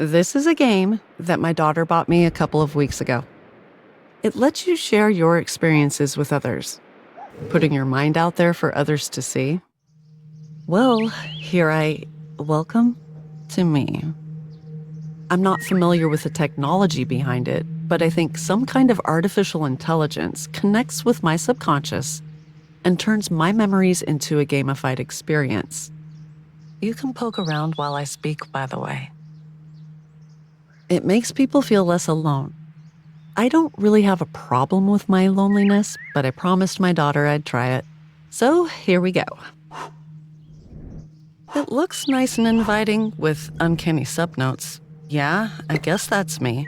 This is a game that my daughter bought me a couple of weeks ago. It lets you share your experiences with others, putting your mind out there for others to see. Well, welcome to me. I'm not familiar with the technology behind it, but I think some kind of artificial intelligence connects with my subconscious and turns my memories into a gamified experience. You can poke around while I speak, by the way. It makes people feel less alone. I don't really have a problem with my loneliness, but I promised my daughter I'd try it. So here we go. It looks nice and inviting with uncanny subnotes. Yeah, I guess that's me.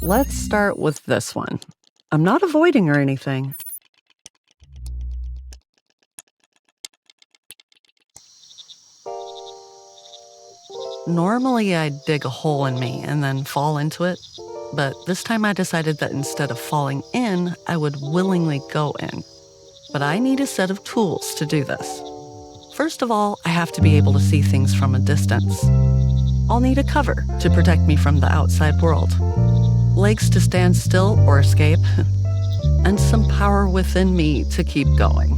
Let's start with this one. I'm not avoiding or anything. Normally, I'd dig a hole in me and then fall into it, but this time I decided that instead of falling in, I would willingly go in. But I need a set of tools to do this. First of all, I have to be able to see things from a distance. I'll need a cover to protect me from the outside world, legs to stand still or escape, and some power within me to keep going.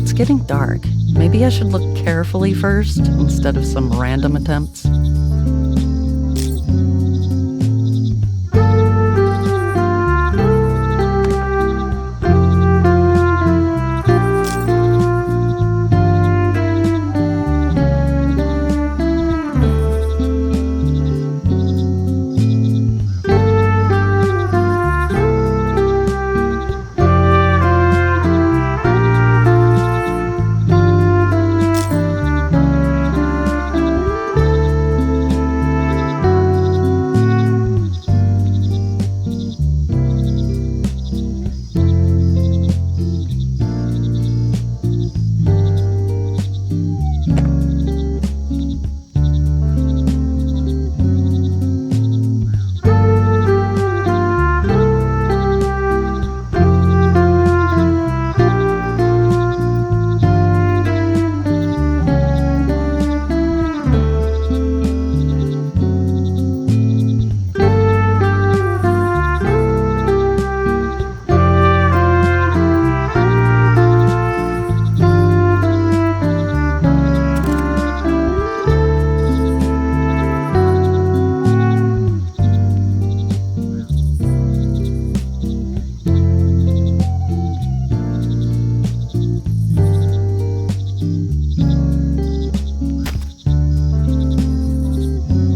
It's getting dark. Maybe I should look carefully first instead of some random attempts.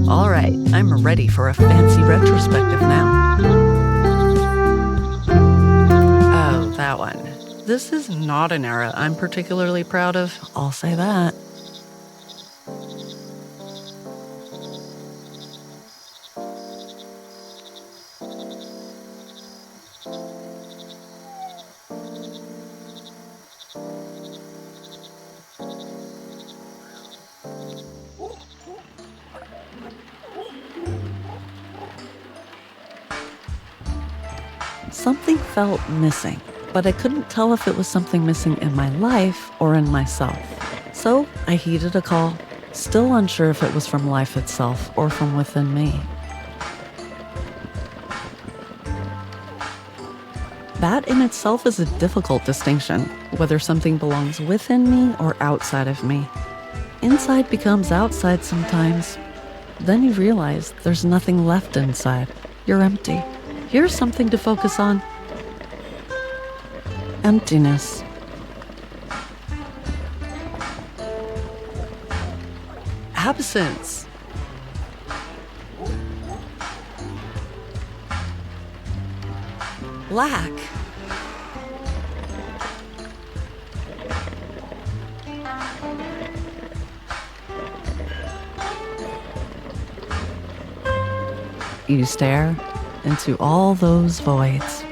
All right, I'm ready for a fancy retrospective now. Oh, that one. This is not an era I'm particularly proud of, I'll say that. Something felt missing, but I couldn't tell if it was something missing in my life or in myself. So I heeded a call, still unsure if it was from life itself or from within me. That in itself is a difficult distinction, whether something belongs within me or outside of me. Inside becomes outside sometimes. Then you realize there's nothing left inside. You're empty. Here's something to focus on. Emptiness. Absence. Lack. You stare into all those voids,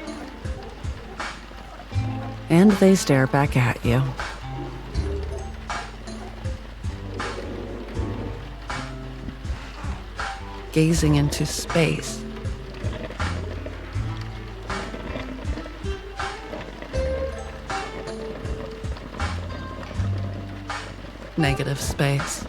and they stare back at you. Gazing into space. Negative space.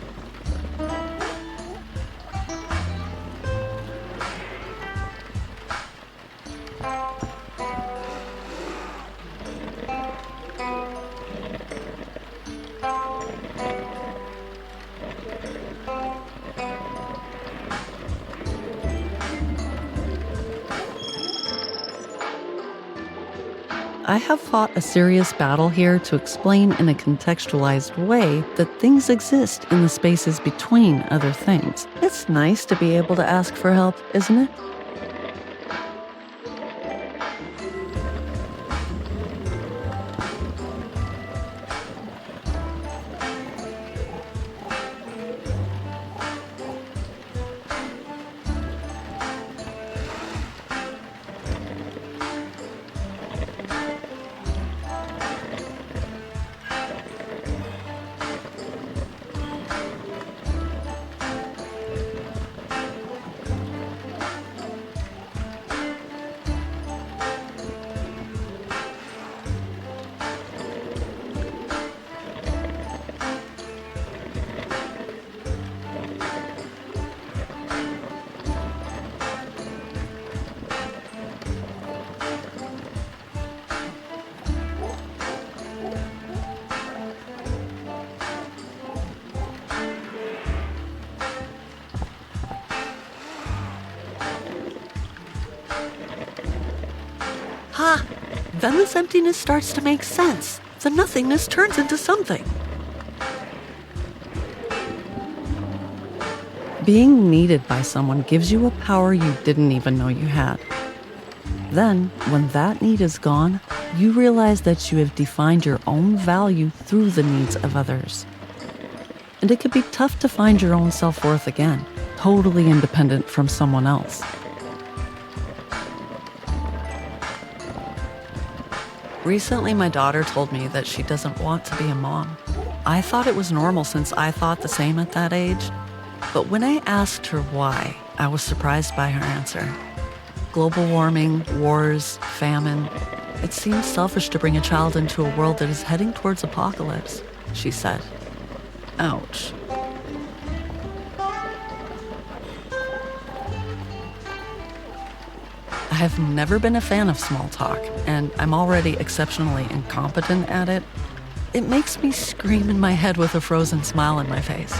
I have fought a serious battle here to explain in a contextualized way that things exist in the spaces between other things. It's nice to be able to ask for help, isn't it? Then this emptiness starts to make sense. The nothingness turns into something. Being needed by someone gives you a power you didn't even know you had. Then, when that need is gone, you realize that you have defined your own value through the needs of others. And it can be tough to find your own self-worth again, totally independent from someone else. Recently, my daughter told me that she doesn't want to be a mom. I thought it was normal since I thought the same at that age. But when I asked her why, I was surprised by her answer. Global warming, wars, famine. It seems selfish to bring a child into a world that is heading towards apocalypse, she said. Ouch. I have never been a fan of small talk, and I'm already exceptionally incompetent at it. It makes me scream in my head with a frozen smile on my face.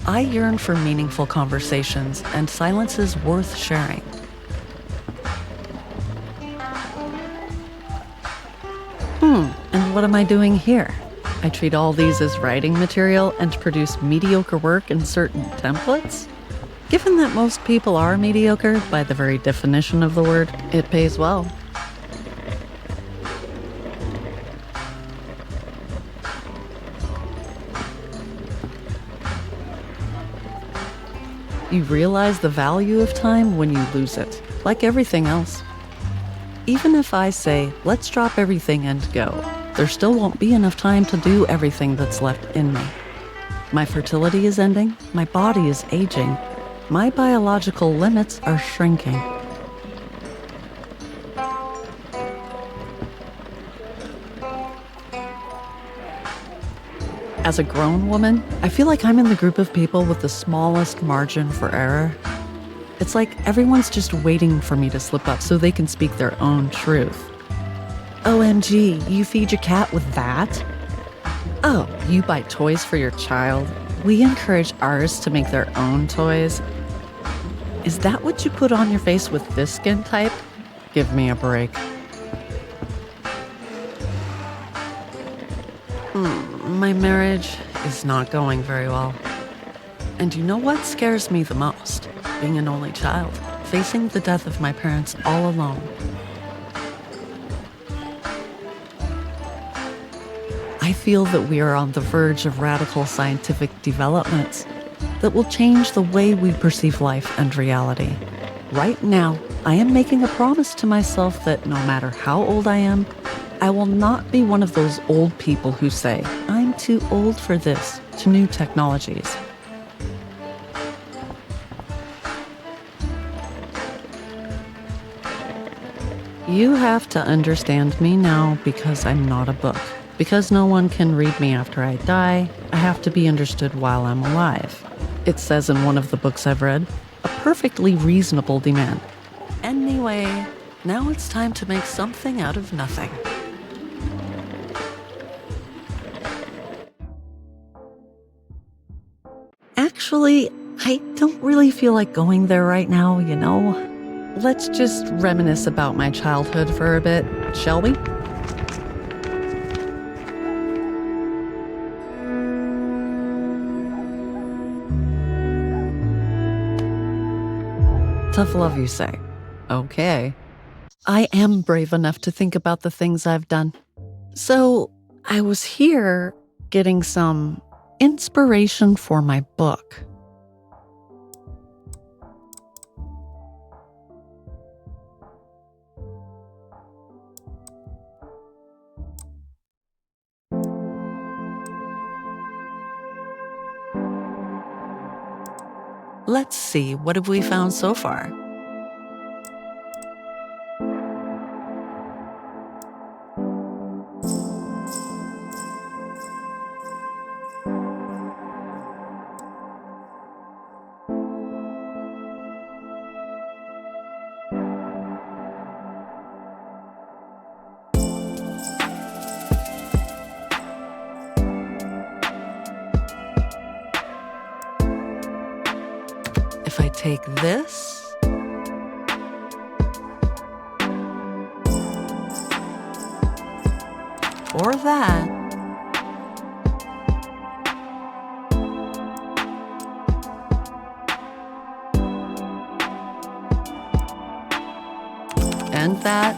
I yearn for meaningful conversations and silences worth sharing. And what am I doing here? I treat all these as writing material and produce mediocre work in certain templates? Given that most people are mediocre, by the very definition of the word, it pays well. You realize the value of time when you lose it, like everything else. Even if I say, let's drop everything and go, there still won't be enough time to do everything that's left in me. My fertility is ending, my body is aging, my biological limits are shrinking. As a grown woman, I feel like I'm in the group of people with the smallest margin for error. It's like everyone's just waiting for me to slip up so they can speak their own truth. OMG, you feed your cat with that? Oh, you buy toys for your child? We encourage ours to make their own toys. Is that what you put on your face with this skin type? Give me a break. My marriage is not going very well. And you know what scares me the most? Being an only child, facing the death of my parents all alone. I feel that we are on the verge of radical scientific developments that will change the way we perceive life and reality. Right now, I am making a promise to myself that no matter how old I am, I will not be one of those old people who say, I'm too old for this, to new technologies. You have to understand me now because I'm not a book. Because no one can read me after I die, I have to be understood while I'm alive. It says in one of the books I've read, a perfectly reasonable demand. Anyway, now it's time to make something out of nothing. Actually, I don't really feel like going there right now, you know? Let's just reminisce about my childhood for a bit, shall we? Tough love, you say. Okay. I am brave enough to think about the things I've done. So, I was here getting some inspiration for my book. Let's see, what have we found so far? If I take this or that. And that.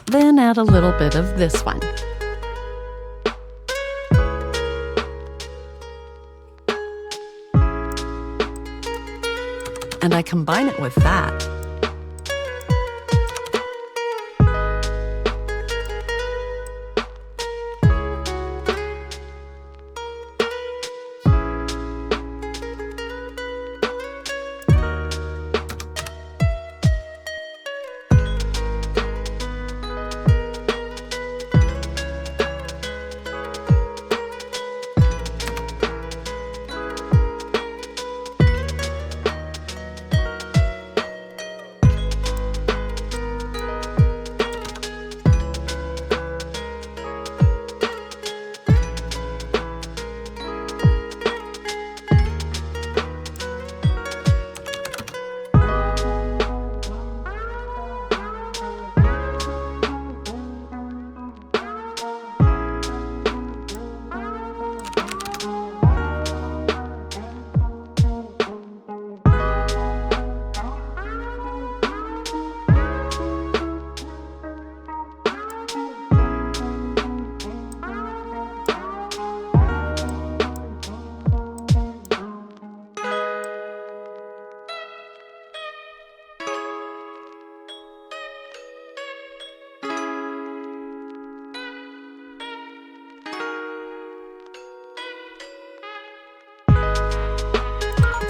Then add a little bit of this one. And I combine it with that.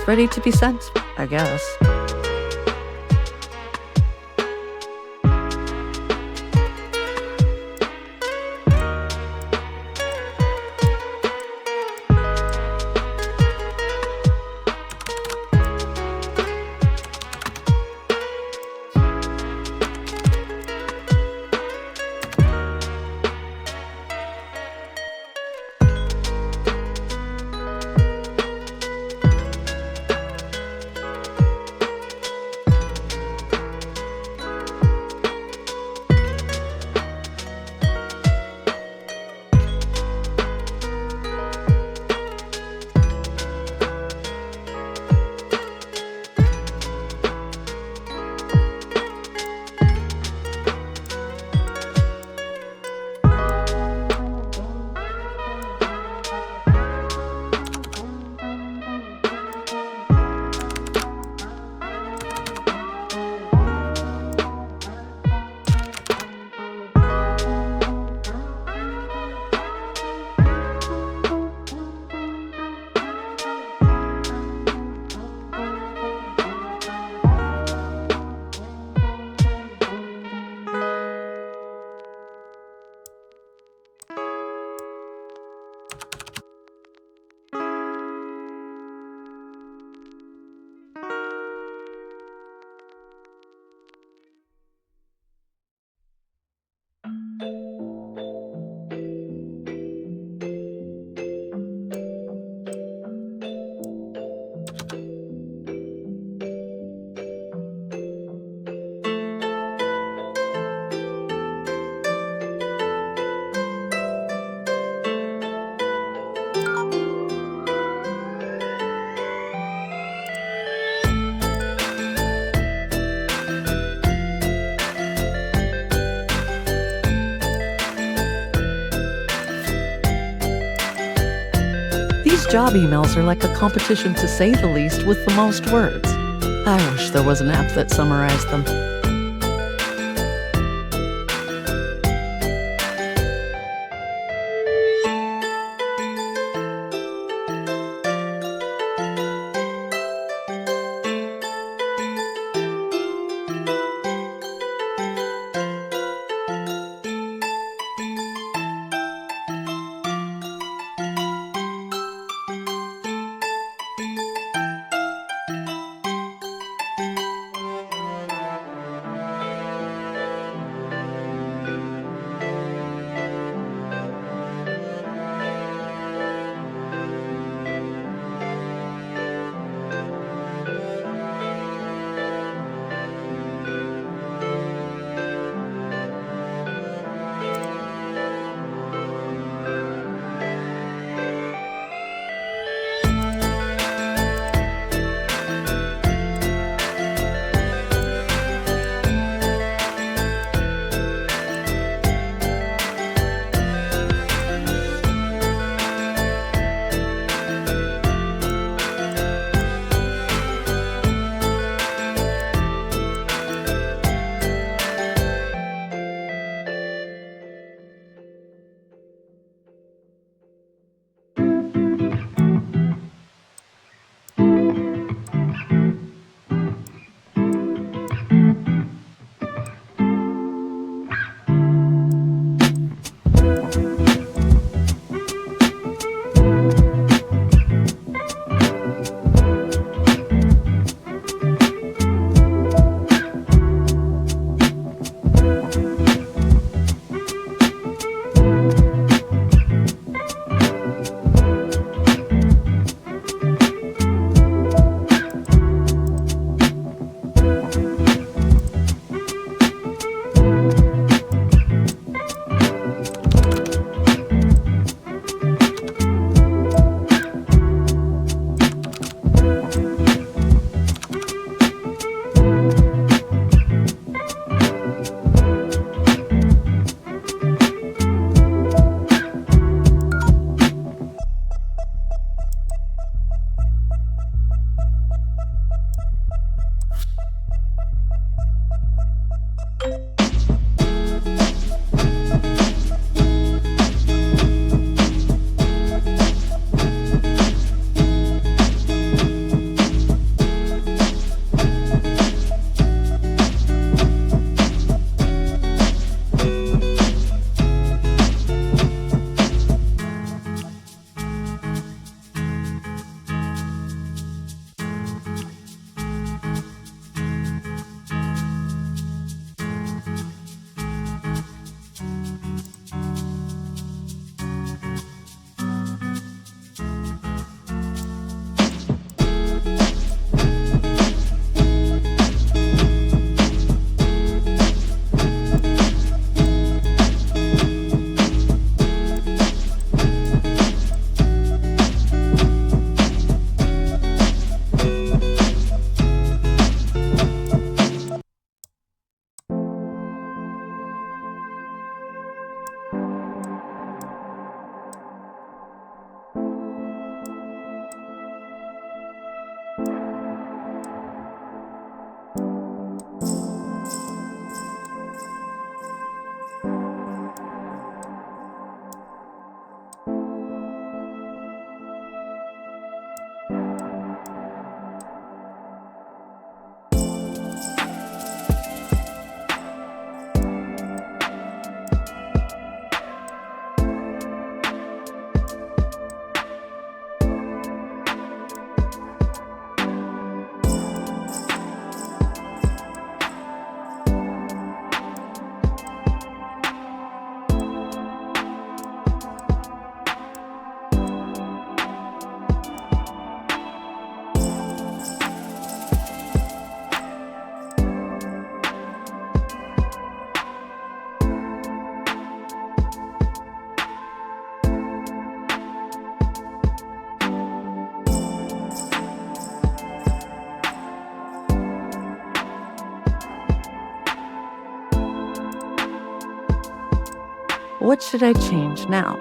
It's ready to be sent, I guess. These job emails are like a competition to say the least with the most words. I wish there was an app that summarized them. What should I change now?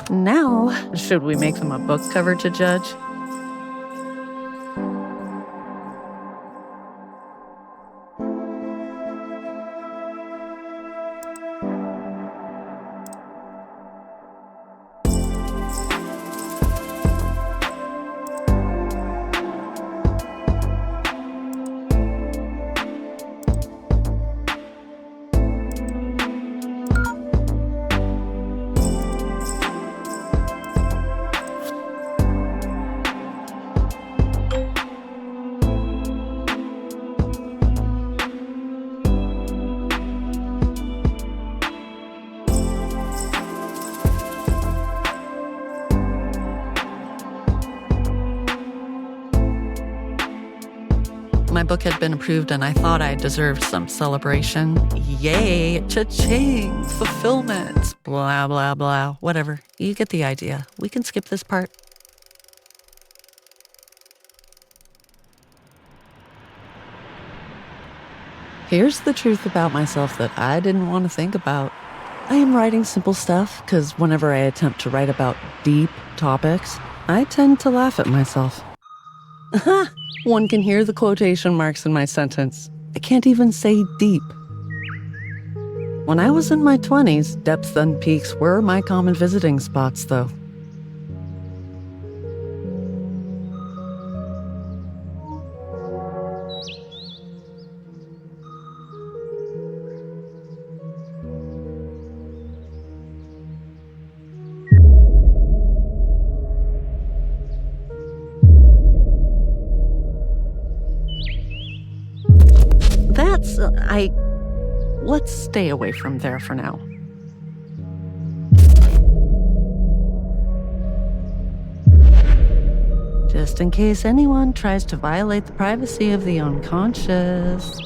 Now, should we make them a book cover to judge? My book had been approved and I thought I deserved some celebration. Yay, cha-ching, fulfillment, blah, blah, blah, whatever. You get the idea. We can skip this part. Here's the truth about myself that I didn't want to think about. I am writing simple stuff because whenever I attempt to write about deep topics, I tend to laugh at myself. One can hear the quotation marks in my sentence. I can't even say deep. When I was in my 20s, depths and peaks were my common visiting spots, though. Let's stay away from there for now. Just in case anyone tries to violate the privacy of the unconscious.